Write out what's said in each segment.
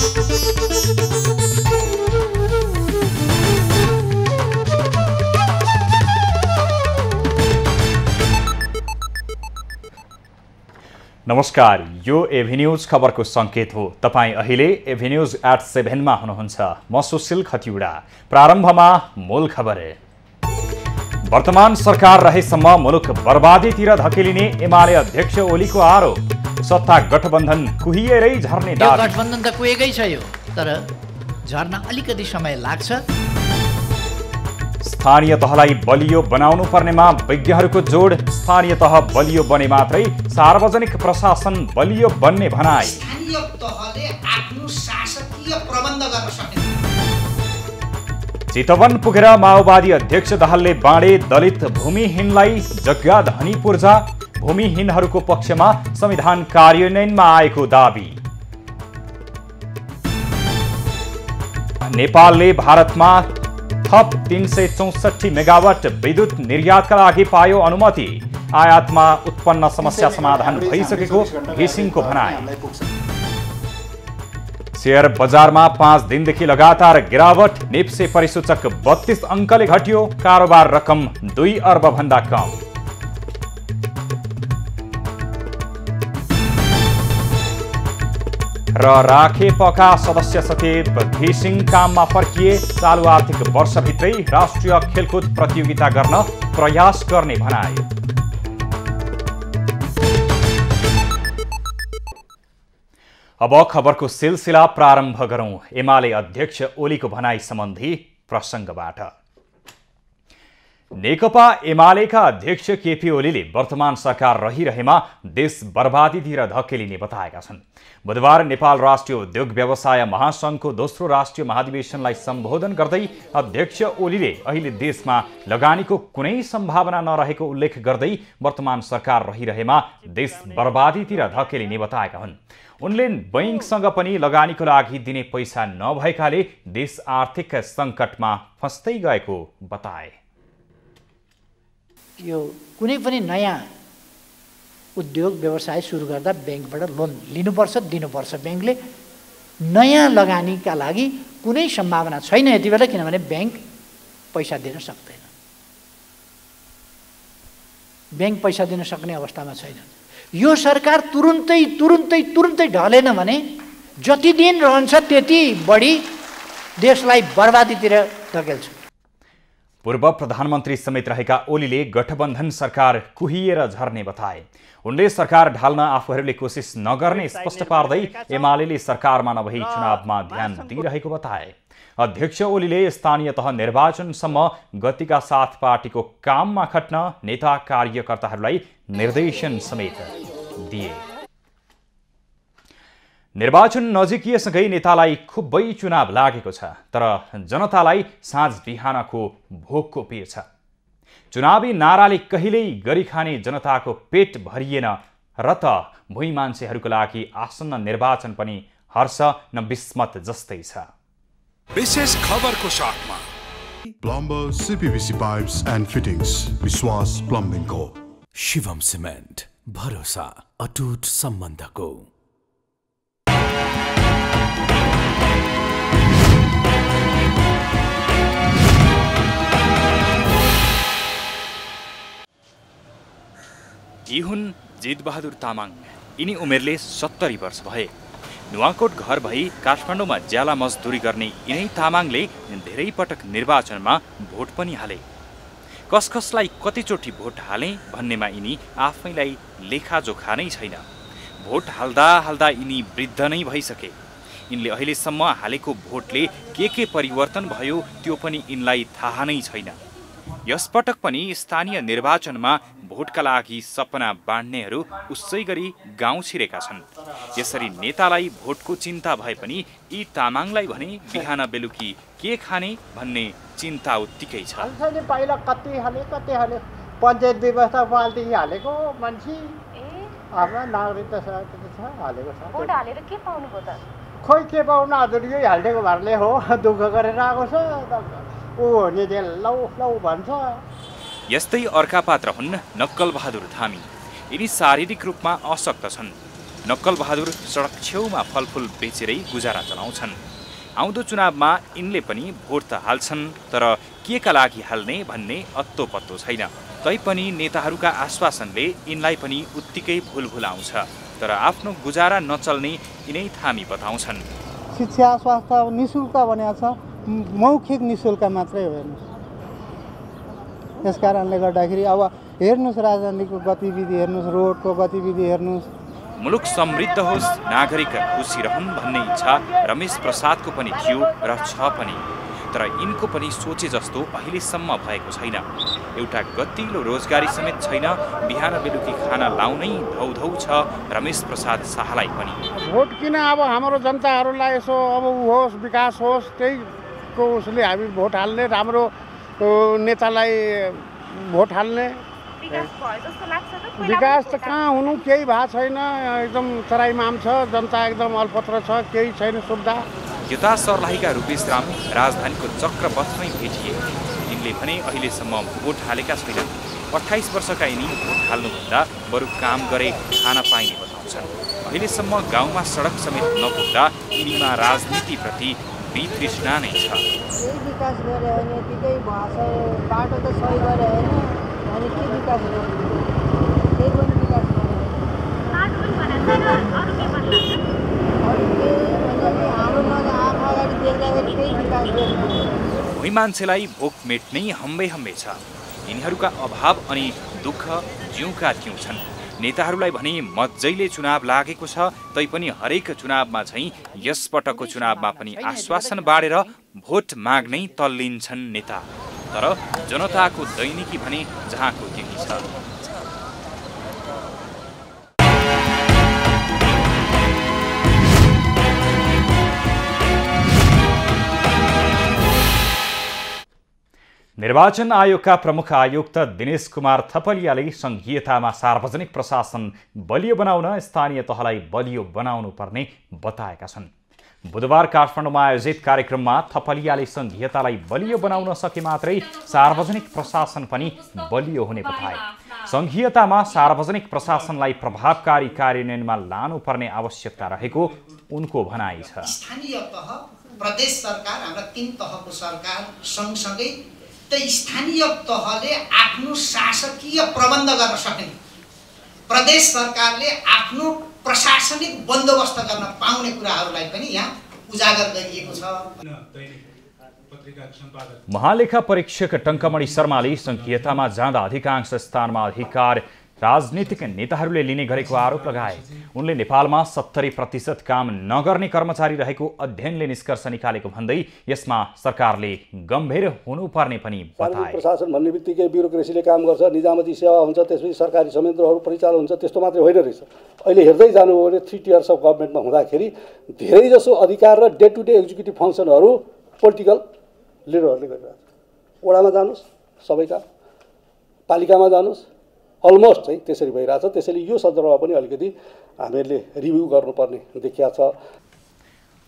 नमस्कार, यो एभिन्यूज खबरको संकेत हो। तपाईं अहिले एभिन्यूज एट 7 मा हुनुहुन्छ। म सुशील खतिवडा। प्रारम्भमा मूल खबर। वर्तमान सरकार रहेसम्म मुलुक बर्बादीतिर धकेलिने एमाले अध्यक्ष ओलीको आरोप। सत्ता गठबन्धन कुहिएरै झर्ने दाबी। गठबन्धन त कुहेकै छ यो, तर झर्न अलिकति समय लाग्छ। स्थानीय तहलाई बलियो बनाउनु पर्नेमा विज्ञहरूको जोड। स्थानीय तह बलियो बने मात्रै सार्वजनिक प्रशासन बलियो बन्ने भनाई। स्थानीय तहले आफ्नो शासकीय प्रबन्ध गर्न सक्ने। चितवन पुगेर माओवादी अध्यक्ष दाहालले बाँडे दलित भूमिहीनलाई जग्गा धनी पूर्जा। भूमिहीनहरूको पक्षमा संविधान कार्यान्वयनमा आएको दाबी। नेपालले भारतमा थप 364 मेगावाट विद्युत निर्यातका लागि पायो अनुमति। आयातमा उत्पन्न समस्या समाधान भइसकेको घिसिङको भनाई। शेयर बजारमा 5 दिनदेखि लगातार गिरावट। निप्से परिसूचक 32 अङ्कले घट्यो। कारोबार रकम 2 अर्ब भन्दा कम। र राखेपका सदस्य सचिव घिसिङ काममा फर्किए। चालु आर्थिक वर्षभित्रै राष्ट्रिय खेलकुद प्रतियोगिता गर्न प्रयास गर्ने भनाए। अब खबरको सिलसिला प्रारम्भ गरौं। एमाले अध्यक्ष ओलीको भनाई सम्बन्धी प्रसङ्गबाट। नेकपा एमालेका अध्यक्ष केपी ओलीले वर्तमान सरकार रहिरहेमा देश बर्बादीतिर धकेलिने बताएका छन्। बुधबार नेपाल राष्ट्रिय उद्योग व्यवसाय महासङ्घको दोस्रो राष्ट्रिय महाधिवेशनलाई सम्बोधन गर्दै अध्यक्ष ओलीले अहिले देशमा लगानीको कुनै सम्भावना नरहेको उल्लेख गर्दै वर्तमान सरकार रहिरहेमा देश बर्बादीतिर धकेलिने बताएका हुन्। उनले बैंकसँग पनि लगानीको लागि दिने पैसा नभएकाले देश आर्थिक सङ्कटमा फस्दै गएको बताए। यो कुनै पनि नयाँ उद्योग व्यवसाय सुरु गर्दा ब्याङ्कबाट लोन लिनुपर्छ, दिनुपर्छ ब्याङ्कले। नयाँ लगानीका लागि कुनै सम्भावना छैन यति बेला, किनभने ब्याङ्क पैसा दिन सक्दैन। ब्याङ्क पैसा दिन सक्ने अवस्थामा छैन। यो सरकार तुरुन्तै ढलेन भने जति दिन रहन्छ त्यति बढी देशलाई बर्बादीतिर धकेल्छ। पूर्व प्रधानमन्त्री समेत रहेका ओलीले गठबन्धन सरकार कुहिएर झर्ने बताए। उनले सरकार ढाल्न आफूहरूले कोसिस नगर्ने स्पष्ट पार्दै एमाले सरकारमा नभई चुनावमा ध्यान दिइरहेको बताए। अध्यक्ष ओलीले स्थानीय तह निर्वाचनसम्म गतिका साथ पार्टीको काममा खट्न नेता कार्यकर्ताहरूलाई निर्देशन समेत दिए। निर्वाचन नजिकिएसँगै नेतालाई खुबै चुनाव लागेको छ, तर जनतालाई साँझ बिहानको भोकको पिर छ। चुनावी नाराले कहिल्यै गरी खाने जनताको पेट भरिएन र त भुइँ मान्छेहरूको लागि आसन्न निर्वाचन पनि हर्ष न विस्मत जस्तै छ। विशेष खबरको साथमा plumber CPVC Pipes and fittings, विश्वास प्लम्बिङ को। शिवम सिमेन्ट, भरोसा अटुट सम्बन्धको। यी हुन् जितबहादुर तामाङ। यिनी उमेरले 70 वर्ष भए। नुवाकोट घर भई काठमाडौँमा ज्याला मजदुरी गर्ने यिनै तामाङले धेरै पटक निर्वाचनमा भोट पनि हाले। कसलाई कतिचोटि भोट हाले भन्नेमा यिनी आफैलाई लेखाजोखा नै छैन। भोट हाल्दा यिनी वृद्ध नै भइसके। यिनले अहिलेसम्म हालेको भोटले के परिवर्तन भयो त्यो पनि यिनलाई थाहा नै छैन। यसपटक पनि स्थानीय निर्वाचनमा भोटका लागि सपना बाँड्नेहरू उसै गरी गाउँ छिरेका छन्। यसरी नेतालाई भोटको चिन्ता भए पनि यी तामाङलाई भने बिहान बेलुकी के खाने भन्ने चिन्ता उत्तिकै छ। पहिला कति हाले पञ्चायत व्यवस्था पाल्टी हालेको मान्छे आफ्नो नागरिकता हालेको छ। भोट हालेर के पाउनु भयो त? खोइ के पाउनु, हजुर यही हालिदिएको भरले हो। दुःख गरेर आएको छ ऊ नि लौ भन्छ। यस्तै अर्का पात्र हुन् नक्कल बहादुर धामी। यिनी शारीरिक रूपमा अशक्त छन्। नक्कल बहादुर सडक छेउमा फलफुल बेचेरै गुजारा चलाउँछन्। आउँदो चुनावमा यिनले पनि भोट त हाल्छन्, तर केका लागि हाल्ने भन्ने अत्तो पत्तो छैन। तैपनि नेताहरूका आश्वासनले यिनलाई पनि उत्तिकै भुलभुल आउँछ। तर आफ्नो गुजारा नचल्ने यिनै थामी बताउँछन्। शिक्षा स्वास्थ्य निःशुल्क भनेको छ, मौखिक निःशुल्क मात्रै हो हेर्नुहोस्। यस कारणले गर्दाखेरि अब हेर्नुहोस् राजधानीको गतिविधि हेर्नुहोस्, रोडको गतिविधि हेर्नुहोस्। मुलुक समृद्ध होस्, नागरिक खुसी रहन् भन्ने इच्छा रमेश प्रसादको पनि थियो र छ पनि। तर यिनको पनि सोचे जस्तो अहिलेसम्म भएको छैन। एउटा गतिलो रोजगारी समेत छैन। बिहान बेलुकी खाना लाउनै धौधौ छ रमेश प्रसाद शाहलाई पनि। भोट किन अब हाम्रो जनताहरूलाई यसो अब होस्, विकास होस्, त्यहीको उसले हामी भोट हाल्ने, राम्रो नेतालाई भोट हाल्ने। विकास त कहाँ हुनु, केही भएको छैन। एकदम चराइमाम छ, जनता एकदम अल्पत्र छ, केही छैन सुविधा। यता सर्लाहीका रूपेश राम राजधानीको चक्रपथमै भेटिए। यिनले भने अहिलेसम्म भोट हालेका छैनन्। 28 वर्षका यिनी भोट हाल्नुभन्दा बरु काम गरे खान पाइने बताउँछन्। अहिलेसम्म गाउँमा सडक समेत नपुग्दा यिनीमा राजनीतिप्रति वितृष्णा नै छ। विकास गरे होइन, त्यही भएछ, बाटो त सही गरे होइन, अनि के विकास गर्नु, केही पनि विकास गरेन। भुइँ मान्छेलाई भोक मेट्नै हम्बे हम्बे छ। यिनीहरूका अभाव अनि दुःख जिउका तिउँ छन्। नेताहरूलाई भने मजैले चुनाव लागेको छ, तैपनि हरेक चुनावमा झैँ यसपटकको चुनावमा पनि आश्वासन बाँडेर भोट माग्नै तल्लिन्छन् नेता। तर जनताको दैनिकी भने जहाँको त्यही छ। निर्वाचन आयोगका प्रमुख आयुक्त दिनेश कुमार थपलियाले संघीयतामा सार्वजनिक प्रशासन बलियो बनाउन स्थानीय तहलाई बलियो बनाउनु पर्ने बताएका छन्। बुधबार काठमाडौँमा आयोजित कार्यक्रममा थपलियाले संघीयतालाई बलियो बनाउन सके मात्रै सार्वजनिक प्रशासन पनि बलियो हुने बताए। संघीयतामा सार्वजनिक प्रशासनलाई प्रभावकारी कार्यान्वयनमा लानुपर्ने आवश्यकता रहेको उनको भनाइ छ। स्थानीय तह, प्रदेश सरकार, हाम्रा 3 तहको सरकार सँगसँगै त स्थानीय तहले आफ्नो शासकीय प्रबन्ध गर्न सक्ने, प्रदेश सरकारले आफ्नो प्रशासनिक बन्दोबस्त गर्न पाउने कुराहरूलाई पनि यहाँ उजागर गरिएको छ। महालेखा परीक्षक टङ्कमणि शर्माले संघीयतामा जाँदा अधिकांश स्थानमा अधिकार राजनीतिक नेताहरूले लिने गरेको आरोप लगाए। उनले नेपालमा 70% काम नगर्ने कर्मचारी रहेको अध्ययनले निष्कर्ष निकालेको भन्दै यसमा सरकारले गम्भीर हुनुपर्ने पनि बताए। प्रशासन भन्ने बित्तिकै ब्युरोक्रेसीले काम गर्छ, निजामती सेवा हुन्छ, त्यसपछि सरकारी संयन्त्रहरू परिचालन हुन्छ, त्यस्तो मात्रै होइन रहेछ। अहिले हेर्दै जानु हो भने 3 tiers अफ गभर्नमेन्टमा हुँदाखेरि धेरैजसो अधिकार र डे टु डे एक्जिक्युटिभ फङ्सनहरू पोलिटिकल लिडरहरूले गरिरहेको छ। वडामा जानुहोस्, सबैका पालिकामा जानुहोस्, अलमोस्ट चाहिँ त्यसरी भइरहेछ। त्यसैले यो सन्दर्भमा पनि अलिकति हामीहरूले रिभ्यू गर्नुपर्ने देखिया छ।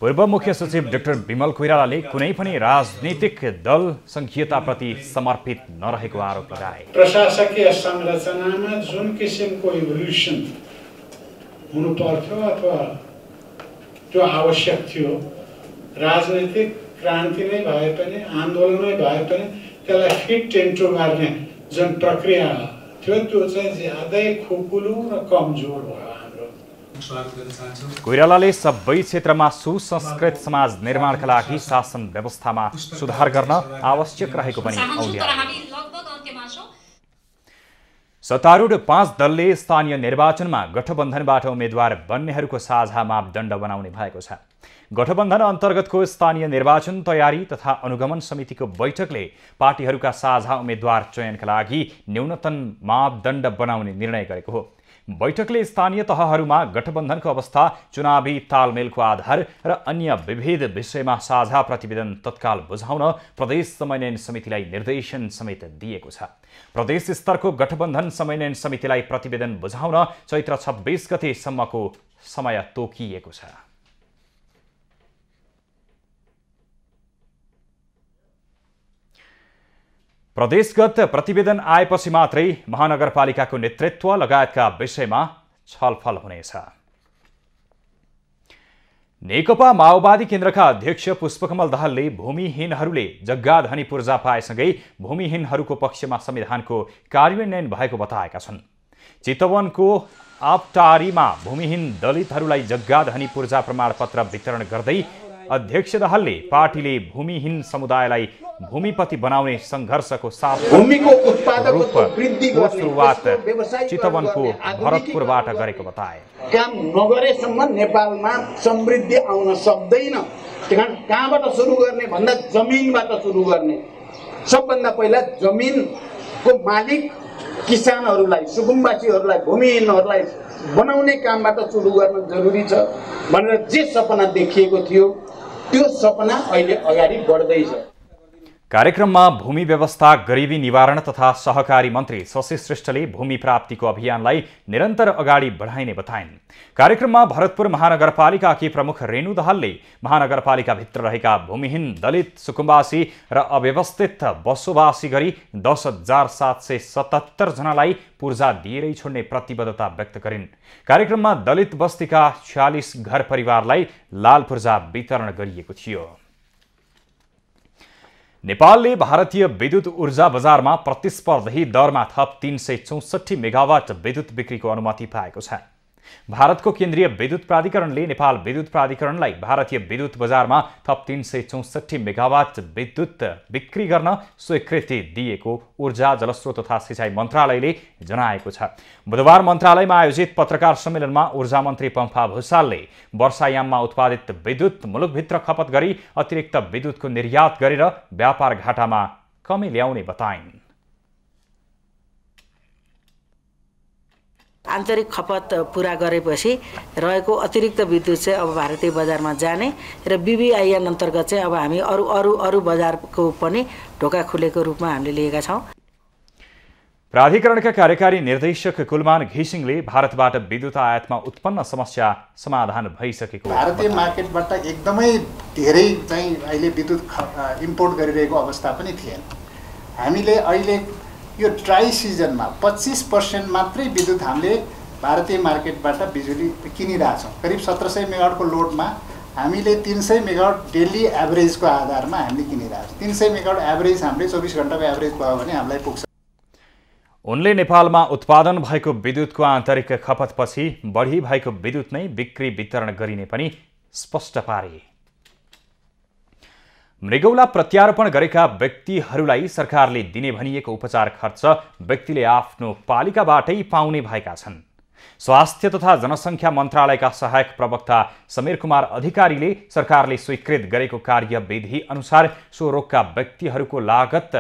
पूर्व मुख्य सचिव डाक्टर विमल कोइरालाले कुनै पनि राजनीतिक दल संघीयताप्रति समर्पित नरहेको आरोप लगाए। प्रशासकीय संरचनामा जुन किसिमको इभोल्युसन हुनु पर्थ्यो अथवा त्यो आवश्यक थियो, राजनीतिक क्रान्ति नै भए पनि, आन्दोलनै भए पनि त्यसलाई फिट इन्टु गर्ने जुन प्रक्रिया थियो त्यो चाहिँ ज्यादै खुकुलो र कमजोर भयो। कोइरालाले सबै क्षेत्रमा सुसंस्कृत समाज निर्माणका लागि शासन व्यवस्थामा सुधार गर्न आवश्यक रहेको पनि औल्याए। सत्तारूढ 5 दलले स्थानीय निर्वाचनमा गठबन्धनबाट उम्मेद्वार बन्नेहरूको साझा मापदण्ड बनाउने भएको छ। गठबन्धन अन्तर्गतको स्थानीय निर्वाचन तयारी तथा अनुगमन समितिको बैठकले पार्टीहरूका साझा उम्मेद्वार चयनका लागि न्यूनतम मापदण्ड बनाउने निर्णय गरेको हो। बैठकले स्थानीय तहहरूमा गठबन्धनको अवस्था, चुनावी तालमेलको आधार र अन्य विविध विषयमा साझा प्रतिवेदन तत्काल बुझाउन प्रदेश समन्वयन समितिलाई निर्देशन समेत दिएको छ। प्रदेश स्तरको गठबन्धन समन्वयन समितिलाई प्रतिवेदन बुझाउन चैत्र 26 गतेसम्मको समय तोकिएको छ। प्रदेशगत प्रतिवेदन आएपछि मात्रै महानगरपालिकाको नेतृत्व लगायतका विषयमा छलफल हुनेछ। नेकपा माओवादी केन्द्रका अध्यक्ष पुष्पकमल दाहालले भूमिहीनहरूले जग्गा धनी पूर्जा पाएसँगै भूमिहीनहरूको पक्षमा संविधानको कार्यान्वयन भएको बताएका छन्। चितवनको आपटारीमा भूमिहीन दलितहरूलाई जग्गा धनी पूर्जा प्रमाणपत्र वितरण गर्दै अध्यक्ष दाहालले पार्टीले भूमिहीन समुदायलाई भूमिपति बनाउने सङ्घर्षको भूमिको उत्पादकत्व वृद्धि गर्ने सुरुवात चितवनको भरतपुरबाट गरेको बताए। काम नगरेसम्म नेपालमा समृद्धि आउन सक्दैन। त्यहाँ कहाँबाट सुरु गर्ने भन्दा जमिनबाट सुरु गर्ने। सबभन्दा पहिला जमिनको मालिक किसानहरूलाई, सुकुम्बासीहरूलाई, भूमिहीनहरूलाई बनाउने कामबाट सुरु गर्न जरुरी छ भनेर जे सपना देखिएको थियो त्यो सपना अहिले अगाडि बढ्दैछ। कार्यक्रममा भूमि व्यवस्था, गरिबी निवारण तथा सहकारी मन्त्री शशि श्रेष्ठले भूमि प्राप्तिको अभियानलाई निरन्तर अगाडि बढाइने बताइन्। कार्यक्रममा भरतपुर महानगरपालिकाकी प्रमुख रेणु दाहालले महानगरपालिकाभित्र रहेका भूमिहीन दलित, सुकुम्बासी र अव्यवस्थित बसोबासी गरी 10,777 जनालाई पूर्जा दिएरै छोड्ने प्रतिबद्धता व्यक्त गरिन्। कार्यक्रममा दलित बस्तीका 46 घर परिवारलाई लाल पूर्जा वितरण गरिएको थियो। नेपालले भारतीय विद्युत ऊर्जा बजारमा प्रतिस्पर्धी दरमा थप 364 मेगावाट विद्युत बिक्रीको अनुमति पाएको छ। भारतको केन्द्रीय विद्युत प्राधिकरणले नेपाल विद्युत प्राधिकरणलाई भारतीय विद्युत बजारमा थप 364 मेगावाट विद्युत बिक्री गर्न स्वीकृति दिएको ऊर्जा, जलस्रोत तथा सिँचाइ मन्त्रालयले जनाएको छ। बुधबार मन्त्रालयमा आयोजित पत्रकार सम्मेलनमा ऊर्जा मन्त्री पम्फा भुसालले वर्षायाममा उत्पादित विद्युत मुलुकभित्र खपत गरी अतिरिक्त विद्युतको निर्यात गरेर व्यापार घाटामा कमी ल्याउने बताइन्। आन्तरिक खपत पूरा गरेपछि रहेको अतिरिक्त विद्युत चाहिँ अब भारतीय बजारमा जाने र BBIN अन्तर्गत चाहिँ अब हामी अरू बजारको पनि ढोका खुलेको रूपमा हामीले लिएका छौँ। प्राधिकरणका कार्यकारी निर्देशक कुलमान घिसिङले भारतबाट विद्युत आयातमा उत्पन्न समस्या समाधान भइसकेको भारतीय मार्केटबाट एकदमै धेरै चाहिँ अहिले विद्युत इम्पोर्ट गरिरहेको अवस्था पनि थिएन। हामीले अहिले यो ड्राई सिजनमा 25% मात्रै विद्युत हामीले भारतीय मार्केटबाट बिजुली किनिरहेछौँ। करिब 1700 मेगावाटको लोडमा हामीले 300 मेगावाट डेली एभरेजको आधारमा हामीले किनिरहेछौँ। 300 मेगावाट एभरेज हामीले 24 घण्टाको एभरेज भयो भने हामीलाई पुग्छ। उनले नेपालमा उत्पादन भएको विद्युतको आन्तरिक खपतपछि बढी भएको विद्युत नै बिक्री वितरण गरिने पनि स्पष्ट पारे। मृगौला प्रत्यारोपण गरेका व्यक्तिहरूलाई सरकारले दिने भनिएको उपचार खर्च व्यक्तिले आफ्नो पालिकाबाटै पाउने भएका छन्। स्वास्थ्य तथा जनसङ्ख्या मन्त्रालयका सहायक प्रवक्ता समीर कुमार अधिकारीले सरकारले स्वीकृत गरेको कार्यविधि अनुसार सो रोगका व्यक्तिहरूको लागत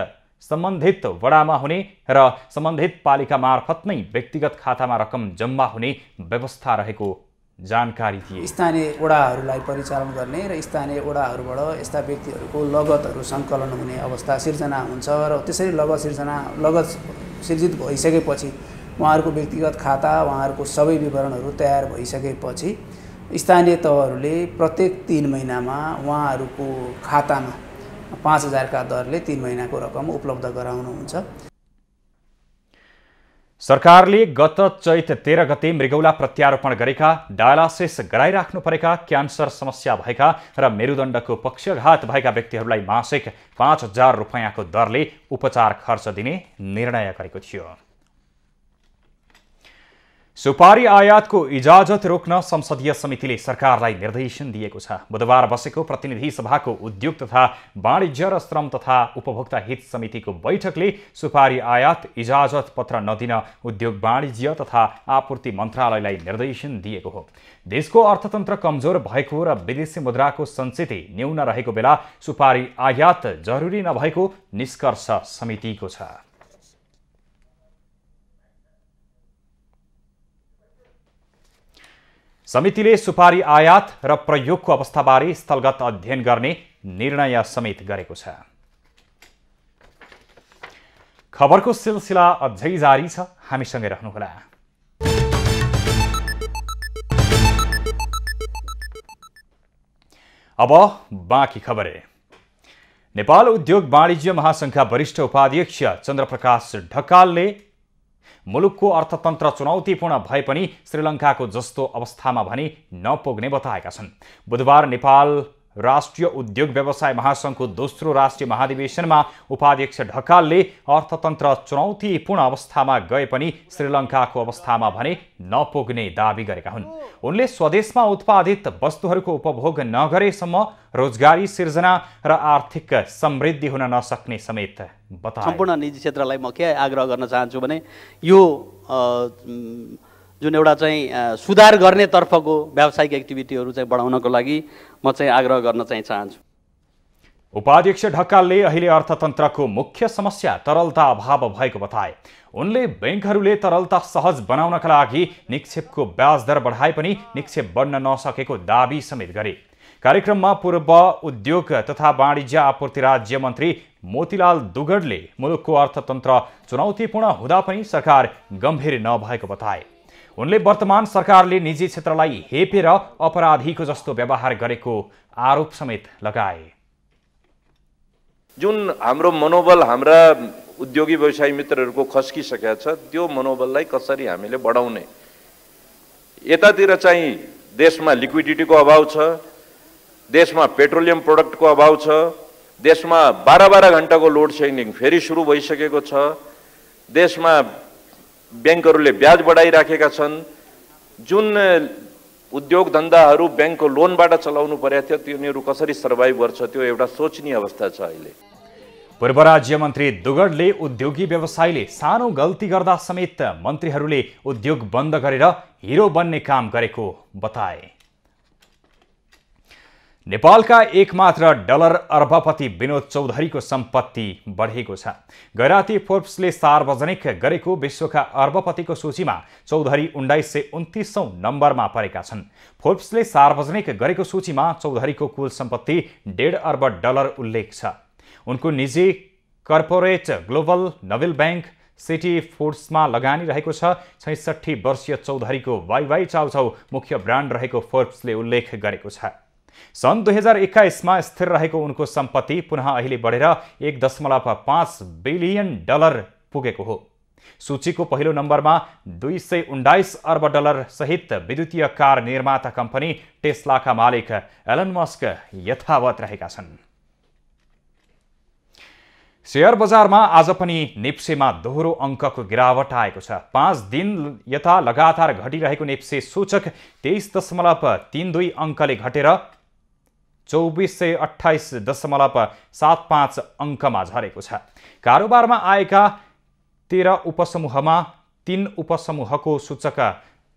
सम्बन्धित वडामा हुने र सम्बन्धित पालिका मार्फत नै व्यक्तिगत खातामा रकम जम्मा हुने व्यवस्था रहेको जानकारी दिए। स्थानीय वडाहरूलाई परिचालन गर्ने र स्थानीय वडाहरूबाट यस्ता व्यक्तिहरूको लगतहरू सङ्कलन हुने अवस्था सिर्जना हुन्छ र त्यसरी लगत सिर्जित भइसकेपछि उहाँहरूको व्यक्तिगत खाता, उहाँहरूको सबै विवरणहरू तयार भइसकेपछि स्थानीय तहहरूले प्रत्येक 3 महिनामा उहाँहरूको खातामा 5000 का दरले 3 महिनाको रकम उपलब्ध गराउनुहुन्छ। सरकारले गत चैत 13 गते मृगौला प्रत्यारोपण गरेका, डायलासिस गराइराख्नु परेका, क्यान्सर समस्या भएका र मेरुदण्डको पक्षघात भएका व्यक्तिहरूलाई मासिक 5000 रुपैयाँको दरले उपचार खर्च दिने निर्णय गरेको थियो। सुपारी आयातको इजाजत रोक्न संसदीय समितिले सरकारलाई निर्देशन दिएको छ। बुधबार बसेको प्रतिनिधि सभाको उद्योग तथा वाणिज्य र श्रम तथा उपभोक्ता हित समितिको बैठकले सुपारी आयात इजाजत पत्र नदिन उद्योग, वाणिज्य तथा आपूर्ति मन्त्रालयलाई निर्देशन दिएको हो। देशको अर्थतन्त्र कमजोर भएको र विदेशी मुद्राको सञ्चिति न्यून रहेको बेला सुपारी आयात जरुरी नभएको निष्कर्ष समितिको छ। समितिले सुपारी आयात र प्रयोगको अवस्थाबारे स्थलगत अध्ययन गर्ने निर्णय समेत गरेको छ। खबरको सिलसिला अझै जारी छ, हामीसँगै रहनुहोला। अब बाँकी खबरे। नेपाल उद्योग वाणिज्य महासङ्घका वरिष्ठ उपाध्यक्ष चन्द्रप्रकाश ढकालले मुलुकको अर्थतन्त्र चुनौतीपूर्ण भए पनि श्रीलङ्काको जस्तो अवस्थामा भने नपुग्ने बताएका छन्। बुधबार नेपाल राष्ट्रिय उद्योग व्यवसाय महासङ्घको दोस्रो राष्ट्रिय महाधिवेशनमा उपाध्यक्ष ढकालले अर्थतन्त्र चुनौतीपूर्ण अवस्थामा गए पनि श्रीलङ्काको अवस्थामा भने नपुग्ने दावी गरेका हुन्। उनले स्वदेशमा उत्पादित वस्तुहरूको उपभोग नगरेसम्म रोजगारी सिर्जना र आर्थिक समृद्धि हुन नसक्ने समेत बताए। सम्पूर्ण निजी क्षेत्रलाई म के आग्रह गर्न चाहन्छु भने यो जुन एउटा चाहिँ सुधार गर्ने तर्फको व्यावसायिक एक्टिभिटीहरू चाहिँ बढाउनको लागि म चाहिँ आग्रह गर्न चाहिँ चाहन्छु। उपाध्यक्ष ढकालले अहिले अर्थतन्त्रको मुख्य समस्या तरलता अभाव भएको बताए। उनले बैंकहरूले तरलता सहज बनाउनका लागि निक्षेपको ब्याज दर बढाए पनि निक्षेप बढ्न नसकेको दावी समेत गरे। कार्यक्रममा पूर्व उद्योग तथा वाणिज्य आपूर्ति राज्य मन्त्री मोतीलाल दुगडले मुलुकको अर्थतन्त्र चुनौतीपूर्ण हुँदा पनि सरकार गम्भीर नभएको बताए। उनले वर्तमान सरकारले निजी क्षेत्रलाई हेपेर अपराधीको जस्तो व्यवहार गरेको आरोप समेत लगाए। जुन हाम्रो मनोबल हाम्रा उद्योगी व्यवसायी मित्रहरूको खस्किसकेको छ त्यो मनोबललाई कसरी हामीले बढाउने। यतातिर चाहिँ देशमा लिक्विडिटीको अभाव छ, देशमा पेट्रोलियम प्रोडक्टको अभाव छ, देशमा 12-12 घण्टाको लोड सेडिङ फेरि सुरु भइसकेको छ, देशमा ब्याङ्कहरूले ब्याज बढाइराखेका छन्। जुन उद्योग धन्दाहरू ब्याङ्कको लोनबाट चलाउनु परेको थियो तिनीहरू कसरी सर्भाइभ गर्छ त्यो एउटा सोच्ने अवस्था छ अहिले। पूर्व राज्य मन्त्री दुगडले उद्योगी व्यवसायीले सानो गल्ती गर्दा समेत मन्त्रीहरूले उद्योग बन्द गरेर हिरो बन्ने काम गरेको बताए। नेपालका एकमात्र डलर अर्बपति विनोद चौधरीको सम्पत्ति बढेको छ। गैराती फोर्ब्सले सार्वजनिक गरेको विश्वका अर्बपतिको सूचीमा चौधरी 1929औं नम्बरमा परेका छन्। फोर्ब्सले सार्वजनिक गरेको सूचीमा चौधरीको कुल सम्पत्ति 1.5 अर्ब डलर उल्लेख छ। उनको निजी corporate global Nabil bank city फुड्समा लगानी रहेको छ। 66 वर्षीय चौधरीको वाइवाई चाउचाउ मुख्य ब्रान्ड रहेको फोर्ब्सले उल्लेख गरेको छ। सन् 2021मा स्थिर रहेको उनको सम्पत्ति पुनः अहिले बढेर 1.5 बिलियन डलर पुगेको हो। सूचीको पहिलो नम्बरमा 219 अर्ब डलर सहित विद्युतीय कार निर्माता कम्पनी टेस्लाका मालिक एलन मस्क यथावत रहेका छन्। शेयर बजारमा आज पनि नेप्सेमा दोहोरो अङ्कको गिरावट आएको छ। 5 दिन यता लगातार घटिरहेको नेप्से सूचक 23.32 अङ्कले घटेर 2428.75 अङ्कमा झरेको छ। कारोबारमा आएका 13 उपसमूहमा 3 उपसमूहको सूचक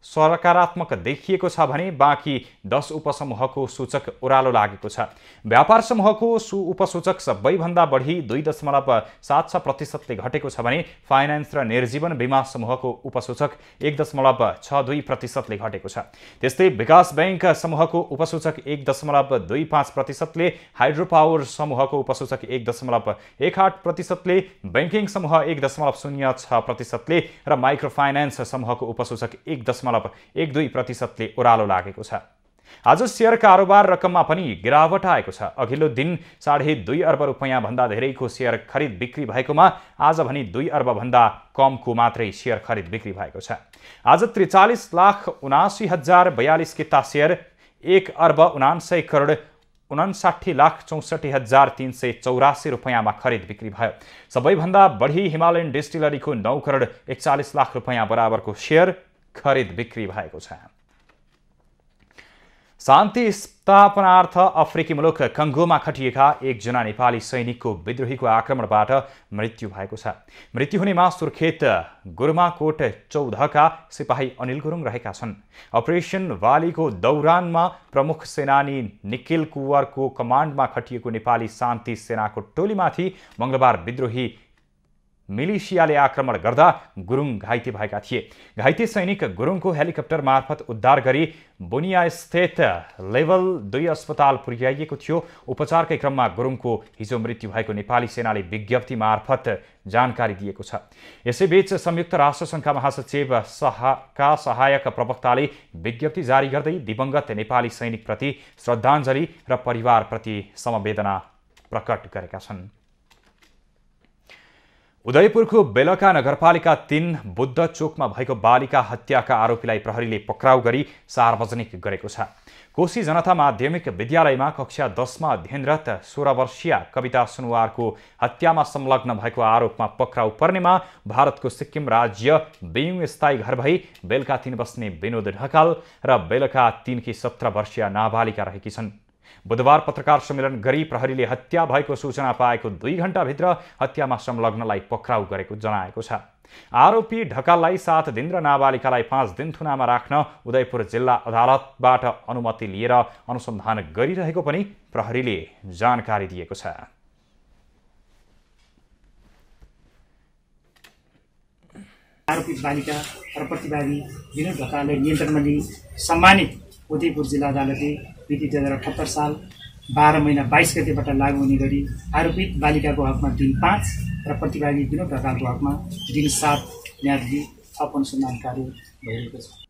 सकारात्मक देखिएको छ भने बाँकी 10 उपसमूहको सूचक ओह्रालो लागेको छ। व्यापार समूहको उपसूचक सबैभन्दा बढी 2.76%ले घटेको छ भने फाइनान्स र निर्जीवन बीमा समूहको उपसूचक 1.62%ले घटेको छ। त्यस्तै विकास बैंक समूहको उपसूचक 1.25%ले, हाइड्रो पावर समूहको उपसूचक 1.18%ले, बैंकिङ समूह 1.06%ले र माइक्रो फाइनान्स समूहको उपसूचक 1.12%ले ओह्रालो लागेको छ। आज शेयर कारोबार रकममा पनि गिरावट आएको छ। अघिल्लो दिन 2.5 अर्ब रुपैयाँ भन्दा धेरैको शेयर खरिद बिक्री भएकोमा आज भने 2 अर्ब भन्दा कमको मात्रै शेयर खरिद बिक्री भएको छ। आज 43,79,042 किता शेयर 1 अर्ब 49 करोड 59,64,384 रुपैयाँमा खरिद बिक्री भयो। सबैभन्दा बढी हिमालयन डिस्टिलरीको 9 करोड 41 लाख रुपैयाँ बराबरको शेयर खरिद बिक्री भएको छ। शान्ति स्थापनार्थ अफ्रिकी मुलुक कङ्गोमा खटिएका एकजना नेपाली सैनिकको विद्रोहीको आक्रमणबाट मृत्यु भएको छ। मृत्यु हुनेमा सुर्खेत गुरुमाकोट 14का सिपाही अनिल गुरुङ रहेका छन्। अपरेसन वालीको दौरानमा प्रमुख सेनानी निखिल कुवरको कमान्डमा खटिएको नेपाली शान्ति सेनाको टोलीमाथि मंगलबार विद्रोही मिलिसियाले आक्रमण गर्दा गुरुङ घाइते भएका थिए। घाइते सैनिक गुरुङको हेलिकप्टर मार्फत उद्धार गरी बुनियास्थित लेभल 2 अस्पताल पुर्याइएको थियो। उपचारकै क्रममा गुरुङको हिजो मृत्यु भएको नेपाली सेनाले विज्ञप्ति मार्फत जानकारी दिएको छ। यसैबीच संयुक्त राष्ट्रसङ्घका महासचिव का सहायक प्रवक्ताले विज्ञप्ति जारी गर्दै दिवंगत नेपाली सैनिकप्रति श्रद्धाञ्जली र परिवारप्रति समवेदना प्रकट गरेका छन्। उदयपुरको बेलका नगरपालिका 3 बुद्ध चोकमा भएको बालिका हत्याका आरोपीलाई प्रहरीले पक्राउ गरी सार्वजनिक गरेको छ। कोशी जनता माध्यमिक विद्यालयमा कक्षा 10 मा अध्ययनरत 16 वर्षीय कविता सुनवारको हत्यामा संलग्न भएको आरोपमा पक्राउ पर्नेमा भारतको सिक्किम राज्य बेयुङ स्थायी घर भई बेलका 3 बस्ने विनोद ढकाल र बेलका 3 की 17 वर्षीय नाबालिका रहेकी छन्। बुधबार पत्रकार सम्मेलन गरी प्रहरीले हत्या भएको सूचना पाएको 2 घण्टाभित्र हत्यामा संलग्नलाई पक्राउ गरेको जनाएको छ। आरोपी ढकाललाई 7 दिन र नाबालिकालाई 5 दिन थुनामा राख्न उदयपुर जिल्ला अदालतबाट अनुमति लिएर अनुसन्धान गरिरहेको पनि प्रहरीले जानकारी दिएको छ। आरोपित बालिका र प्रतिवादी विनोद ढकाललाई नियन्त्रणमा लिई सम्मानित उदयपुर जिल्ला अदालतले मिति 2078 साल 12 महिना 22 गतेबाट लागू हुने गरी आरोपित बालिकाको हकमा दिन 5 र प्रतिवादी विनोद ढकालको हकमा दिन 7 म्याद थप अनुसन्धान कार्य भइरहेको छ।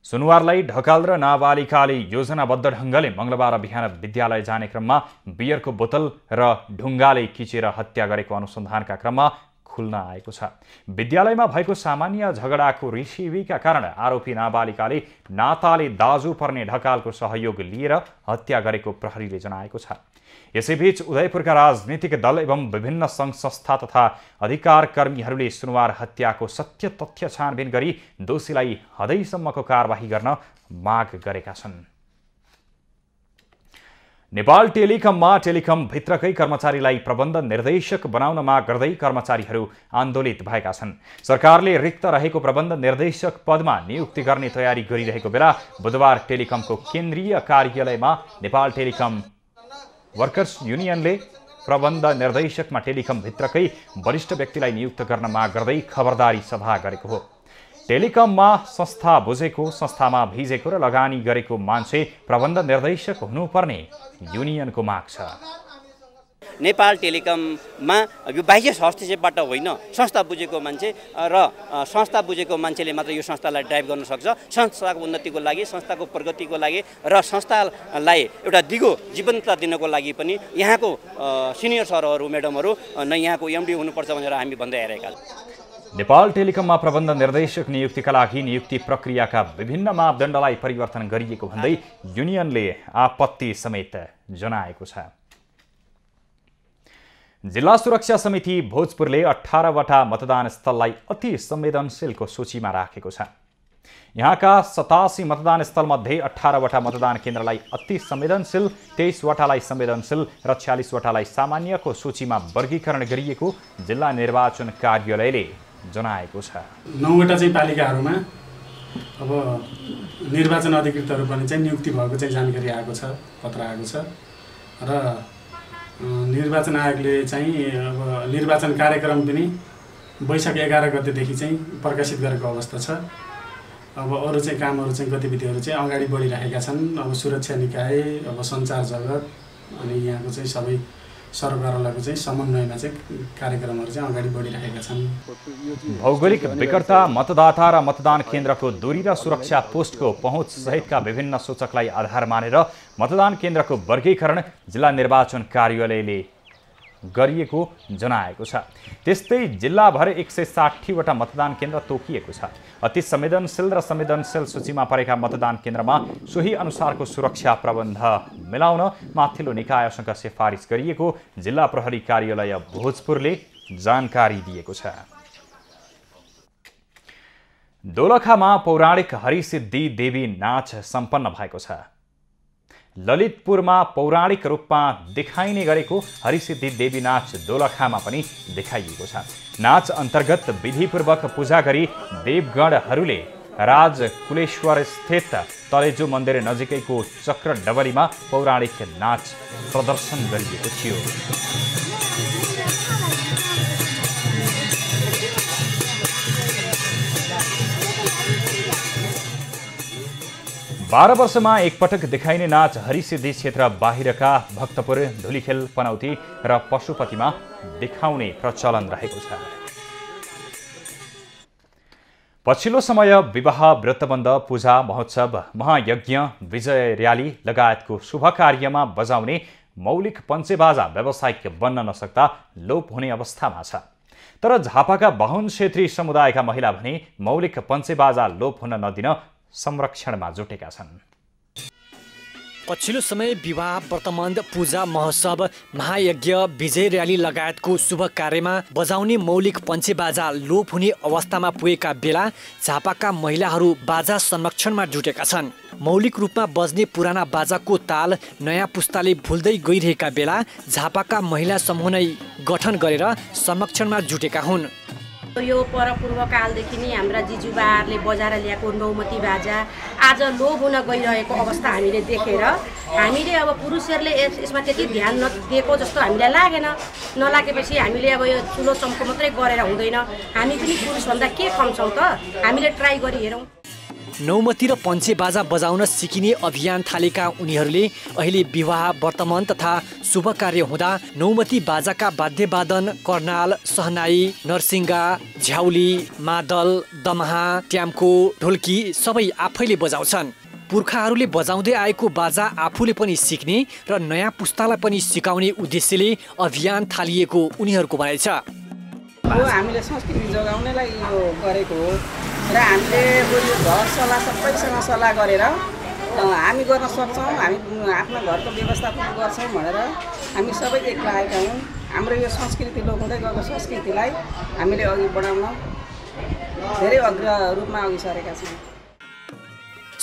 सुनवारलाई ढकाल र नाबालिकाले योजनाबद्ध ढङ्गले मंगलबार बिहान विद्यालय जाने क्रममा बियरको बोतल र ढुङ्गाले किचेर हत्या गरेको अनुसन्धानका क्रममा खुल्न आएको छ। विद्यालयमा भएको सामान्य झगडाको रिसिवीका कारण आरोपी नाबालिकाले नाताले दाजु पर्ने ढकालको सहयोग लिएर हत्या गरेको प्रहरीले जनाएको छ। यसैबीच उदयपुरका राजनीतिक दल एवं विभिन्न सङ्घ संस्था तथा अधिकार कर्मीहरूले सुनवार हत्याको सत्य तथ्य छानबिन गरी दोषीलाई हदैसम्मको कारबाही गर्न माग गरेका छन्। नेपाल टेलिकममा टेलिकम भित्रकै कर्मचारीलाई प्रबन्ध निर्देशक बनाउन माग गर्दै कर्मचारीहरू आन्दोलित भएका छन्। सरकारले रिक्त रहेको प्रबन्ध निर्देशक पदमा नियुक्ति गर्ने तयारी गरिरहेको बेला बुधबार टेलिकमको केन्द्रीय कार्यालयमा नेपाल टेलिकम वर्कर्स युनियनले प्रबन्ध निर्देशकमा टेलिकम भित्रकै वरिष्ठ व्यक्तिलाई नियुक्त गर्न माग गर्दै खबरदारी सभा गरेको हो। टेलिकममा संस्था बुझेको, संस्थामा भिजेको र लगानी गरेको मान्छे प्रबन्ध निर्देशक हुनुपर्ने युनियनको माग छ। नेपाल टेलिकममा यो बाह्य हस्तक्षेपबाट होइन, संस्था बुझेको मान्छे र संस्था बुझेको मान्छेले मात्र यो संस्थालाई ड्राइभ गर्न सक्छ। संस्थाको उन्नतिको लागि, संस्थाको प्रगतिको लागि र संस्थालाई एउटा दिगो जीवन्तता दिनको लागि पनि यहाँको सिनियर सरहरू, म्याडमहरू न यहाँको एमडी हुनुपर्छ भनेर हामी भन्दै आइरहेका छौँ। नेपाल टेलिकममा प्रबन्ध निर्देशक नियुक्तिका लागि नियुक्ति प्रक्रियाका विभिन्न मापदण्डलाई परिवर्तन गरिएको भन्दै युनियनले आपत्ति समेत जनाएको छ। जिल्ला सुरक्षा समिति भोजपुरले 18 वटा मतदान स्थललाई अति संवेदनशीलको सूचीमा राखेको छ। यहाँका 87 मतदान स्थलमध्ये 18 वटा मतदान केन्द्रलाई अति संवेदनशील, 23 वटालाई संवेदनशील र 46 वटालाई सामान्यको सूचीमा वर्गीकरण गरिएको जिल्ला निर्वाचन कार्यालयले जनाएको छ। 9 वटा चाहिँ पालिकाहरूमा अब निर्वाचन अधिकृतहरू पनि चाहिँ नियुक्ति भएको चाहिँ जानकारी आएको छ, पत्र आएको छ र निर्वाचन आयोगले चाहिँ अब निर्वाचन कार्यक्रम पनि वैशाख 11 गतेदेखि चाहिँ प्रकाशित गरेको अवस्था छ। अब अरू चाहिँ कामहरू चाहिँ गतिविधिहरू चाहिँ अगाडि बढिरहेका छन्। अब सुरक्षा निकाय, अब सञ्चार जगत अनि यहाँको चाहिँ सबै सरकारहरूको चाहिँ समन्वयमा चाहिँ कार्यक्रमहरू चाहिँ अगाडि बढिरहेका छन्। भौगोलिक विकटता, मतदाता र मतदान केन्द्रको दूरी र सुरक्षा पोस्टको पहुँच सहितका विभिन्न सूचकलाई आधार मानेर मतदान केन्द्रको वर्गीकरण जिल्ला निर्वाचन कार्यालयले गरिएको जनाएको छ। त्यस्तै जिल्लाभर 160 वटा मतदान केन्द्र तोकिएको छ। अति संवेदनशील र संवेदनशील सूचीमा परेका मतदान केन्द्रमा सोही अनुसारको सुरक्षा प्रबन्ध मिलाउन माथिल्लो निकायसँग सिफारिस गरिएको जिल्ला प्रहरी कार्यालय भोजपुरले जानकारी दिएको छ। दोलखामा पौराणिक हरिसिद्धि देवी नाच सम्पन्न भएको छ। ललितपुरमा पौराणिक रूपमा देखाइने गरेको हरिसिद्धि देवी नाच दोलखामा पनि देखाइएको छ। नाच अन्तर्गत विधिपूर्वक पूजा गरी देवगणहरूले राजकुलेश्वर स्थित तलेजो मन्दिर नजिकैको चक्र डबलीमा पौराणिक नाच प्रदर्शन गरिएको थियो। 12 वर्षमा एकपटक देखाइने नाच हरिसिद्धि क्षेत्र बाहिरका भक्तपुर, धुलीखेल, पनौती र पशुपतिमा देखाउने प्रचलन रहेको छ। पछिल्लो समय विवाह, व्रतबन्ध, पूजा, महोत्सव, महायज्ञ, विजय र्याली लगायतको शुभ कार्यमा बजाउने मौलिक पञ्चेबाजा व्यावसायिक बन्न नसक्दा लोप हुने अवस्थामा छ। तर झापाका बाहुन क्षेत्री समुदायका महिला भने मौलिक पञ्चेबाजा लोप हुन नदिन संरक्षणमा जुटेका छन्। पछिल्लो समय विवाह, व्रतबन्ध, पूजा, महोत्सव, महायज्ञ, विजय र्याली लगायतको शुभ कार्यमा बजाउने मौलिक पञ्चेबाजा लोप हुने अवस्थामा पुगेका बेला झापाका महिलाहरू बाजा संरक्षणमा जुटेका छन्। मौलिक रूपमा बज्ने पुराना बाजाको ताल नयाँ पुस्ताले भुल्दै गइरहेका बेला झापाका महिला समूह नै गठन गरेर संरक्षणमा जुटेका हुन्। यो परपूर्व कालदेखि नै हाम्रा जिजुबाहरूले बजाएर ल्याएको नौमती बाजा आज लोप हुन गइरहेको अवस्था हामीले देखेर हामीले अब पुरुषहरूले यसमा त्यति ध्यान नदिएको जस्तो हामीलाई लागेन। नलागेपछि हामीले अब यो ठुलो चम्को मात्रै गरेर हुँदैन, हामी पनि पुरुषभन्दा के कम छौँ त, हामीले ट्राई गरी हेरौँ। नौमती र पञ्चे बाजा बजाउन सिकिने अभियान थालेका उनीहरूले अहिले विवाह, व्रतबन्ध तथा शुभ कार्य हुँदा नौमती बाजाका वाद्यवादन कर्नाल, सहनाई, नरसिंगा, झ्याउली, मादल, दमहा, ट्याम्को, ढोल्की सबै आफैले बजाउँछन्। पुर्खाहरूले बजाउँदै आएको बाजा आफूले पनि सिक्ने र नयाँ पुस्तालाई पनि सिकाउने उद्देश्यले अभियान थालिएको उनीहरूको भनाइ छ। हामीले संस्कृति जोगाउनलाई यो गरेको हो र हामीले घर सल्लाह सबैसँग सल्लाह गरेर हामी गर्न सक्छौँ, हामी आफ्नो घरको व्यवस्थापन गर्छौँ भनेर हामी सबै एक लागेका हौँ। हाम्रो यो संस्कृति लोप हुँदै गएको संस्कृतिलाई हामीले अघि बढाउन धेरै अग्र रूपमा अघि सरेका छौँ।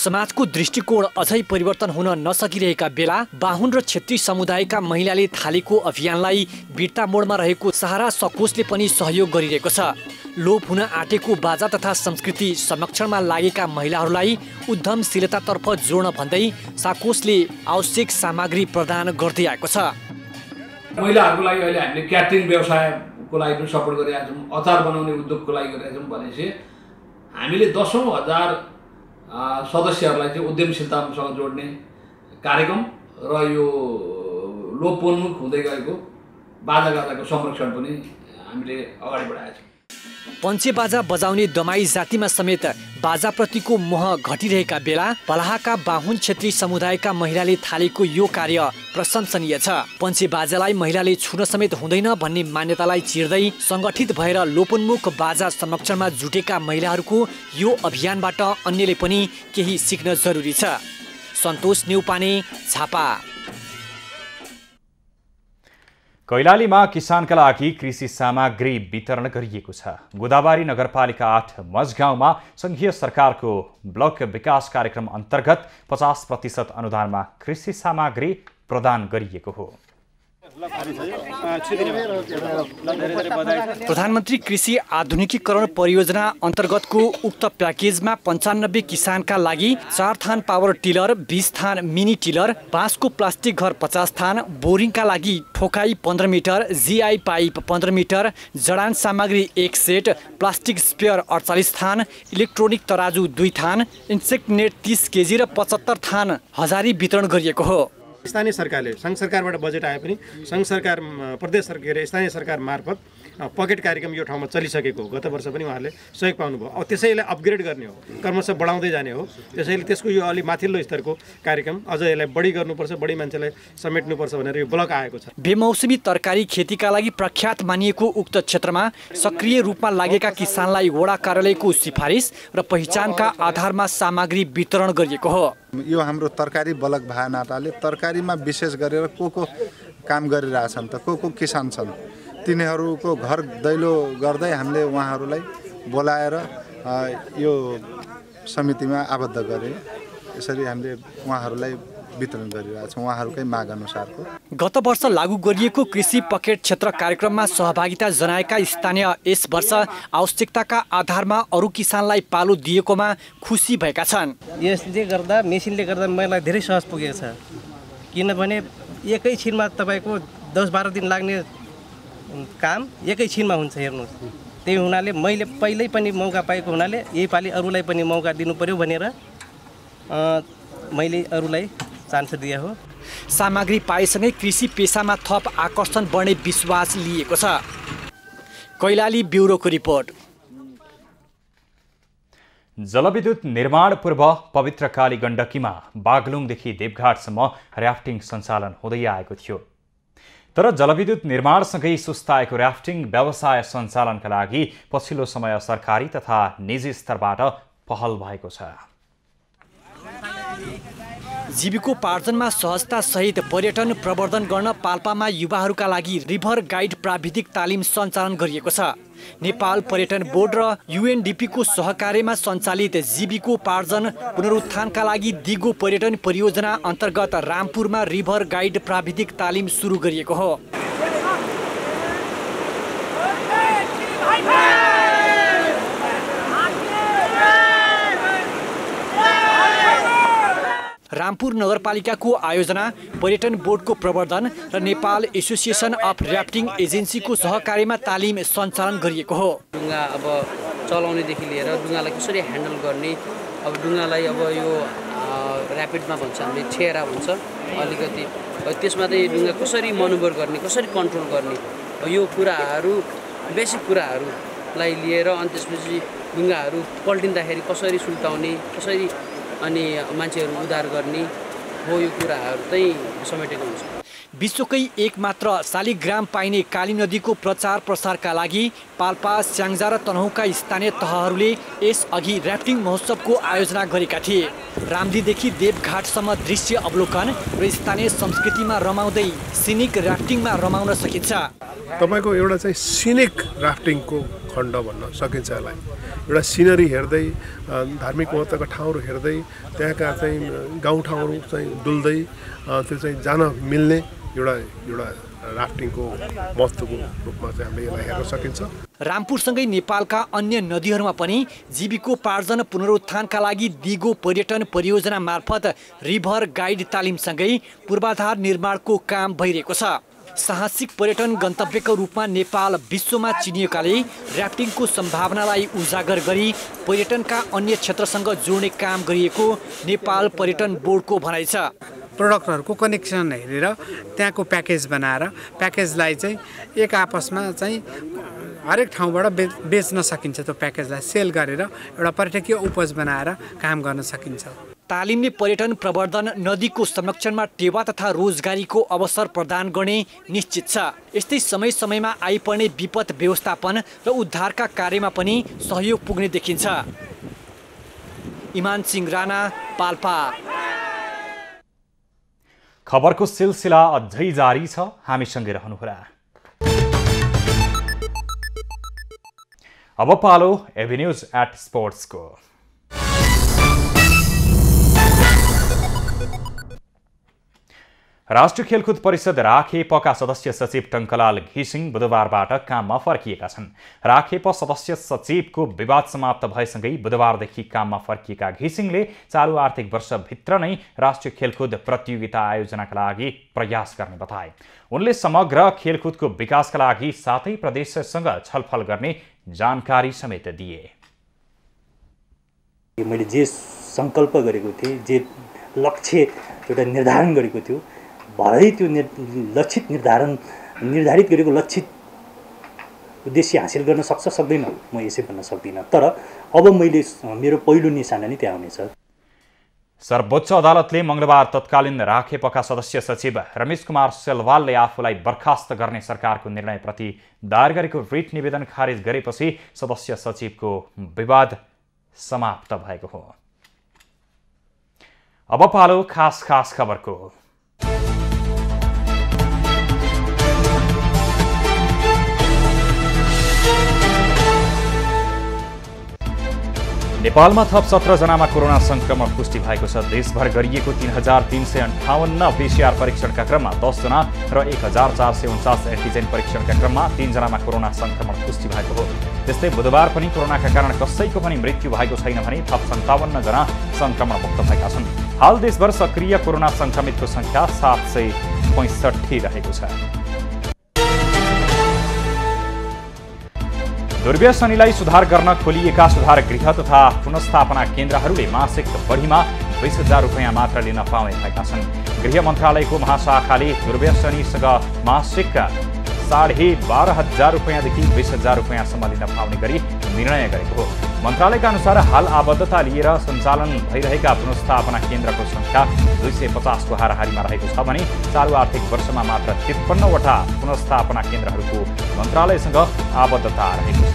समाजको दृष्टिकोण अझै परिवर्तन हुन नसकिरहेका बेला बाहुन र क्षेत्री समुदायका महिलाले थालेको अभियानलाई बिर्ता मोडमा रहेको सहारा सकोसले पनि सहयोग गरिरहेको छ। लोप हुन आँटेको बाजा तथा संस्कृति संरक्षणमा लागेका महिलाहरूलाई उद्यमशीलतातर्फ जोड्न भन्दै साकोसले आवश्यक सामग्री प्रदान गर्दै आएको छ। महिलाहरूको लागि अहिले हामीले क्याटरिङ व्यवसायको लागि पनि सपोर्ट गरिरहेका छौँ, अचार बनाउने उद्योगको लागि गरिरहेका छौँ भनेपछि हामीले 10,000 सदस्यहरूलाई चाहिँ उद्यमशीलतासँग जोड्ने कार्यक्रम र यो लोपोन्मुख हुँदै गएको बाजागाजाको संरक्षण पनि हामीले अगाडि बढाएका छौँ। पञ्चेबाजा बजाउने दमाई जातिमा समेत बाजाप्रतिको मोह घटिरहेका बेला पलाहाका बाहुन क्षेत्री समुदायका महिलाले थालेको यो कार्य प्रशंसनीय छ। पञ्चेबाजालाई महिलाले छुन समेत हुँदैन भन्ने मान्यतालाई चिर्दै सङ्गठित भएर लोपोन्मुख बाजा संरक्षणमा जुटेका महिलाहरूको यो अभियानबाट अन्यले पनि केही सिक्न जरुरी छ। सन्तोष न्यौपाने, झापा। कैलालीमा किसानका लागि कृषि सामग्री वितरण गरिएको छ। गोदावरी नगरपालिका 8 मजगाउँमा संघीय सरकारको ब्लक विकास कार्यक्रम अन्तर्गत 50% अनुदानमा कृषि सामग्री प्रदान गरिएको हो। प्रधानमन्त्री कृषि आधुनिकीकरण परियोजना अन्तर्गतको उक्त प्याकेजमा 95 किसानका लागि 4 थान पावर टिलर, 20 थान मिनी टिलर, बाँसको प्लास्टिक घर 50 थान, बोरिङका लागि ठोकाई 15 मिटर, जीआई पाइप 15 मिटर, जडान सामग्री 1 सेट, प्लास्टिक स्पेयर 48 थान, इलेक्ट्रोनिक तराजु 2 थान, इन्सेक्ट नेट 30 केजी र 75 थान हजारी वितरण गरिएको हो। स्थानीय सरकारले सङ्घ सरकारबाट बजेट आए पनि सङ्घ सरकार, प्रदेश सरकार, स्थानीय सरकार मार्फत पकेट कार्यक्रम यो ठाउँमा चलिसकेको हो। गत वर्ष पनि उहाँहरूले सहयोग पाउनुभयो। अब त्यसैलाई अपग्रेड गर्ने हो, क्रमशः बढाउँदै जाने हो। त्यसैले त्यसको यो अलि माथिल्लो स्तरको कार्यक्रम अझ यसलाई बढी गर्नुपर्छ, बढी मान्छेलाई समेट्नुपर्छ भनेर यो ब्लक आएको छ। बेमौसमी तरकारी खेतीका लागि प्रख्यात मानिएको उक्त क्षेत्रमा सक्रिय रूपमा लागेका किसानलाई वडा कार्यालयको सिफारिस र पहिचानका आधारमा सामग्री वितरण गरिएको हो। यो हाम्रो तरकारी ब्लक भए नाताले तरकारीमा विशेष गरेर को काम गरिरहेछन् त, को किसान छन्, तिनीहरूको घर दैलो गर्दै हामीले उहाँहरूलाई बोलाएर यो समितिमा आबद्ध गरे। यसरी हामीले उहाँहरूलाई वितरण गरिरहेछौँ उहाँहरूकै माग अनुसारको। गत वर्ष लागू गरिएको कृषि पकेट क्षेत्र कार्यक्रममा सहभागिता जनाएका स्थानीय यस वर्ष आवश्यकताका आधारमा अरू किसानलाई पालो दिएकोमा खुसी भएका छन्। यसले गर्दा मेसिनले गर्दा मलाई धेरै सहज पुगेको छ, किनभने एकैछिनमा तपाईँको 10-12 दिन लाग्ने काम एकैछिनमा हुन्छ। हेर्नुहोस्, त्यही हुनाले मैले पहिल्यै पनि मौका पाएको हुनाले यही पालि अरूलाई पनि मौका दिनु पर्यो भनेर मैले अरूलाई चान्स दिए हो। सामग्री पाएसँगै कृषि पेसामा थप आकर्षण बढ्ने विश्वास लिएको छ। कैलाली ब्युरोको रिपोर्ट। जलविद्युत निर्माण पूर्व पवित्र काली गण्डकीमा बागलुङदेखि देवघाटसम्म र्याफ्टिङ सञ्चालन हुँदै आएको थियो। तर जलविद्युत निर्माणसँगै सुस्ताएको राफ्टिङ व्यवसाय सञ्चालनका लागि पछिल्लो समय सरकारी तथा निजी स्तरबाट पहल भएको छ। जीविकोपार्जनमा सहजता सहित पर्यटन प्रवर्धन गर्न पाल्पामा युवाहरूका लागि रिभर गाइड प्राविधिक तालिम सञ्चालन गरिएको छ। नेपाल पर्यटन बोर्ड र UNDP को सहकार्यमा सञ्चालित जीविकोपार्जन पुनरुत्थानका लागि दिगो पर्यटन परियोजना अन्तर्गत रामपुरमा रिभर गाइड प्राविधिक तालिम सुरु गरिएको हो। रामपुर नगरपालिकाको आयोजना, पर्यटन बोर्डको प्रवर्धन र नेपाल एसोसिएसन अफ र्याफ्टिङ एजेन्सीको सहकार्यमा तालिम सञ्चालन गरिएको हो। डुङ्गा अब चलाउनेदेखि लिएर डुङ्गालाई कसरी ह्यान्डल गर्ने, अब डुङ्गालाई अब यो ऱ्यापिडमा भन्छ हामीले ठेरा हुन्छ अलिकति, त्यसमा चाहिँ डुङ्गा कसरी मनुभर गर्ने, कसरी कन्ट्रोल गर्ने, यो कुराहरू बेसिक कुराहरूलाई लिएर अनि त्यसपछि डुङ्गाहरू पल्टिँदाखेरि कसरी सुल्टाउने, कसरी अनि मान्छेहरू उद्धार गर्ने हो, यो कुराहरू चाहिँ समेटेको हुन्छ। विश्वकै एकमात्र शालिग्राम पाइने काली नदीको प्रचार प्रसारका लागि पाल्पा, स्याङ्जा र तनहुँका स्थानीय तहहरूले यसअघि र्याफ्टिङ महोत्सवको आयोजना गरेका थिए। रामदीदेखि देवघाटसम्म दृश्य अवलोकन र स्थानीय संस्कृतिमा रमाउँदै सिनिक र्याफ्टिङमा रमाउन सकिन्छ। तपाईको एउटा चाहिँ सिनिक र्याफ्टिङको खण्ड भन्न सकिन्छ यसलाई। एउटा सिनरी हेर्दै, धार्मिक महत्त्वका ठाउँहरू हेर्दै, त्यहाँका चाहिँ गाउँठाउँहरू चाहिँ डुल्दै त्यो चाहिँ जान मिल्ने एउटा राफ्टिङको महत्त्वको रूपमा चाहिँ हामीले यसलाई हेर्न सकिन्छ। रामपुरसँगै नेपालका अन्य नदीहरूमा पनि जीविकोपार्जन पुनरुत्थानका लागि दिगो पर्यटन परियोजना मार्फत रिभर गाइड तालिमसँगै पूर्वाधार निर्माणको काम भइरहेको छ। साहसिक पर्यटन गन्तव्यको रूपमा नेपाल विश्वमा चिनिएकाले र्याफ्टिङको सम्भावनालाई उजागर गरी पर्यटनका अन्य क्षेत्रसँग जोड्ने काम गरिएको नेपाल पर्यटन बोर्डको भनाइ छ। प्रोडक्टहरूको कनेक्सन हेरेर त्यहाँको प्याकेज बनाएर प्याकेजलाई चाहिँ एक आपसमा चाहिँ हरेक ठाउँबाट बेच्न सकिन्छ। त्यो प्याकेजलाई सेल गरेर एउटा पर्यटकीय उपज बनाएर काम गर्न सकिन्छ। तालिमले पर्यटन प्रवर्धन, नदीको संरक्षणमा टेवा तथा रोजगारीको अवसर प्रदान गर्ने निश्चित छ। यस्तै समय समयमा आइपर्ने विपद व्यवस्थापन र उद्धारका कार्यमा पनि सहयोग पुग्ने देखिन्छ। इमान सिंह राणा, पाल्पा। खबरको सिलसिला अझै जारी छ, हामीसँगै रहनुहोला। अब पालो एभिन्यूज एट स्पोर्ट्सको। राष्ट्रिय खेलकुद परिषद राखेपका सदस्य सचिव टङ्कलाल घिसिङ बुधबारबाट काममा फर्किएका छन्। राखेप सदस्य सचिवको विवाद समाप्त भएसँगै बुधबारदेखि काममा फर्किएका घिसिङले चालु आर्थिक वर्षभित्र नै राष्ट्रिय खेलकुद प्रतियोगिता आयोजनाका लागि प्रयास गर्ने बताए। उनले समग्र खेलकुदको विकासका लागि सातै प्रदेशसँग छलफल गर्ने जानकारी समेत दिए। मैले जे सङ्कल्प गरेको थिएँ, जे लक्ष्य एउटा निर्धारण गरेको थियो, भरै त्यो निर्धारित गरेको लक्षित उद्देश्य हासिल गर्न सक्छ सक्दैन म यसै भन्न सक्दिनँ, तर अब मेरो पहिलो निशाना नै त्यहाँ हुनेछ। सर्वोच्च अदालतले मंगलबार तत्कालीन राखेपका सदस्य सचिव रमेश कुमार सेलवालले आफूलाई बर्खास्त गर्ने सरकारको निर्णयप्रति दायर गरेको रिट निवेदन खारेज गरेपछि सदस्य सचिवको विवाद समाप्त भएको हो। अब पालो खास खबरको। नेपालमा थप 17 जनामा कोरोना संक्रमण पुष्टि भएको छ। देशभर गरिएको 3358 PCR परीक्षणका क्रममा 10 जना र 1449 एन्टिजेन परीक्षणका क्रममा 3 जनामा कोरोना संक्रमण पुष्टि भएको हो। त्यस्तै बुधबार पनि कोरोनाका कारण कसैको पनि मृत्यु भएको छैन भने थप 57 जना संक्रमण मुक्त भएका छन्। हाल देशभर सक्रिय कोरोना संक्रमितको संख्या 765 रहेको छ। दुर्व्यसनीलाई सुधार गर्न खोलिएका सुधार गृह तथा पुनर्स्थापना केन्द्रहरूले मासिक बढीमा 20,000 रुपियाँ मात्र लिन पाउने भएका छन्। गृह मन्त्रालयको महाशाखाले दुर्व्यसनीसँग मासिक 12,500 रुपियाँदेखि 20,000 रुपियाँसम्म लिन पाउने गरी निर्णय गरेको हो। मन्त्रालयका अनुसार हाल आबद्धता लिएर सञ्चालन भइरहेका पुनर्स्थापना केन्द्रको सङ्ख्या 250 को हाराहारीमा रहेको छ भने चालु आर्थिक वर्षमा मात्र 53वटा पुनर्स्थापना केन्द्रहरूको मन्त्रालयसँग आबद्धता रहेको छ।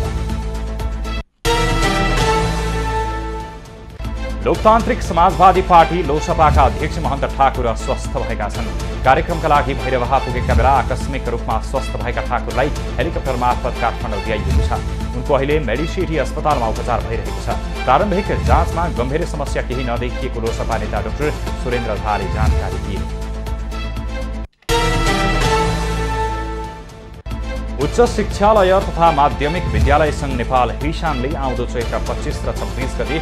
लोकतान्त्रिक समाजवादी पार्टी लोसपाका अध्यक्ष महन्त ठाकुर अस्वस्थ भएका छन्। कार्यक्रमका लागि भैरवहा पुगेका बेला आकस्मिक रूपमा अस्वस्थ भएका ठाकुरलाई हेलिकप्टर मार्फत काठमाडौँ ल्याइएको छ। उनको अहिले मेडिसिटी अस्पतालमा उपचार भइरहेको छ। प्रारम्भिक जाँचमा गम्भीर समस्या केही नदेखिएको लोसपा नेता डाक्टर सुरेन्द्र झाले जानकारी दिए। उच्च शिक्षालय तथा माध्यमिक विद्यालय संघ नेपाल हिसानले आउँदो चैत्र 25 र 26 गते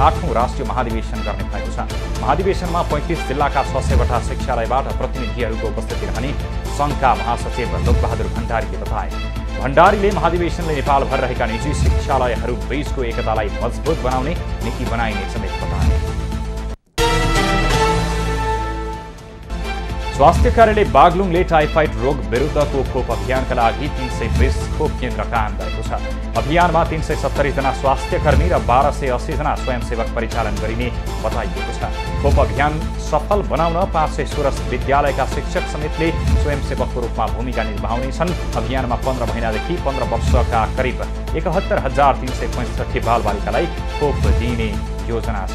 8औं राष्ट्रिय महाधिवेशन गर्ने भएको छ। महाधिवेशनमा 35 जिल्लाका 600वटा शिक्षालयबाट प्रतिनिधिहरूको उपस्थिति रहने संघका महासचिव लोकबहादुर भण्डारीले बताए। भण्डारीले महाधिवेशनले नेपालभर रहेका निजी शिक्षालयहरू बीचको एकतालाई मजबुत बनाउने नीति बनाइने समेत बताए। स्वास्थ्य कार्यालय बागलुङले टाइफाइड रोग विरुद्धको खोप अभियानका लागि 320 खोप केन्द्र कायम गरेको छ। अभियानमा 370 जना स्वास्थ्यकर्मी र 1280 जना स्वयंसेवक परिचालन गरिने बताइएको छ। खोप अभियान सफल बनाउन 516 विद्यालयका शिक्षक समेतले स्वयंसेवकको रूपमा भूमिका निभाउनेछन्। अभियानमा 15 महिनादेखि 15 वर्षका करिब 71,365 बालबालिकालाई खोप दिइने योजना छ।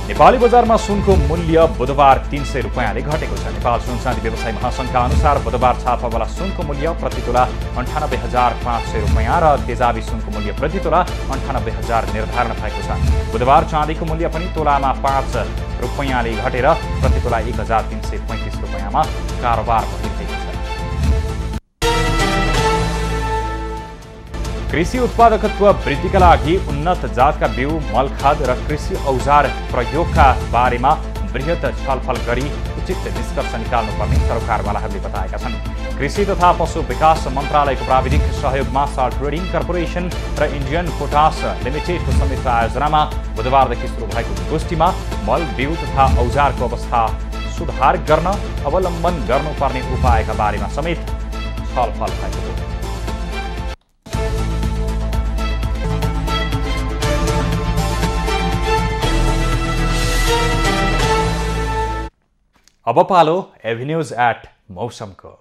नेपाली बजारमा सुनको मूल्य बुधबार 300 रुपैयाँले घटेको छ। नेपाल सुन चाँदी व्यवसाय महासङ्घका अनुसार बुधबार छापावाला सुनको मूल्य प्रति तोला 98,500 रुपैयाँ र तेजाबी सुनको मूल्य प्रति तोला 98,000 निर्धारण भएको छ। बुधबार चाँदीको मूल्य पनि तोलामा 5 रुपैयाँले घटेर प्रति तोला 1,335 रुपैयाँमा कारोबार भइरहेको छ। कृषि उत्पादकत्व वृद्धिका लागि उन्नत जातका बिउ, मलखाद र कृषि औजार प्रयोगका बारेमा बृहत छलफल गरी उचित निष्कर्ष निकाल्नुपर्ने सरकारवालाहरूले बताएका छन्। कृषि तथा पशु विकास मन्त्रालयको प्राविधिक सहयोगमा साल्ट ट्रेडिङ कर्पोरेसन र इन्डियन पोटास लिमिटेडको संयुक्त आयोजनामा बुधबारदेखि सुरु भएको गोष्ठीमा मल, बिउ तथा औजारको अवस्था सुधार गर्न अवलम्बन गर्नुपर्ने उपायका बारेमा समेत छलफल भएको हो। अब पालो एभिन्यूज एट मौसमको।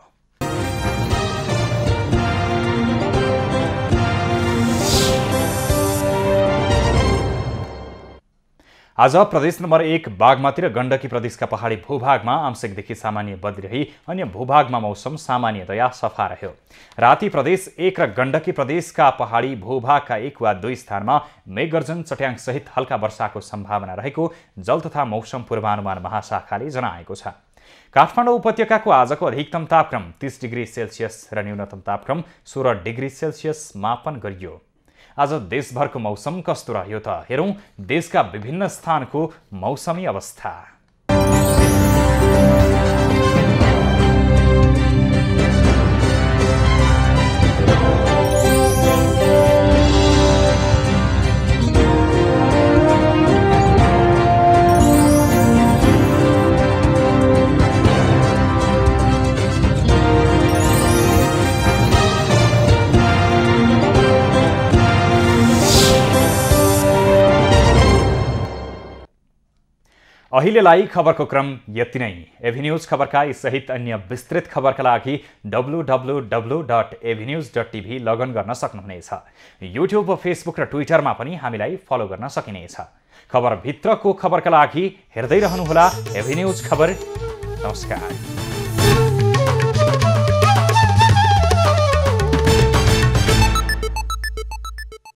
आज प्रदेश नम्बर 1 बागमती र गण्डकी प्रदेशका पहाडी भूभागमा आंशिकदेखि सामान्य बदली रही अन्य भूभागमा मौसम सामान्यतया सफा रह्यो। राति प्रदेश 1 र गण्डकी प्रदेशका पहाडी भूभागका 1 वा 2 स्थानमा मेघगर्जन चट्याङ सहित हल्का वर्षाको सम्भावना रहेको जल तथा मौसम पूर्वानुमान महाशाखाले जनाएको छ। काठमाडौँ उपत्यकाको आजको अधिकतम तापक्रम 30 डिग्री सेल्सियस र न्यूनतम तापक्रम 16 डिग्री सेल्सियस मापन गरियो। आज देशभरको मौसम कस्तो रह्यो त हेरौं देशका विभिन्न स्थानको मौसमी अवस्था। अहिलेलाई खबरको क्रम यति नै। एभिन्यूज खबरका सहित अन्य विस्तृत खबरका लागि www.avnews.tv लगइन गर्न सक्नुहुनेछ। युट्युब, फेसबुक र ट्विटरमा पनि हामीलाई फलो गर्न सकिनेछ। खबरभित्रको खबरका लागि हेर्दै रहनुहोला एभिन्यूज खबर। नमस्कार।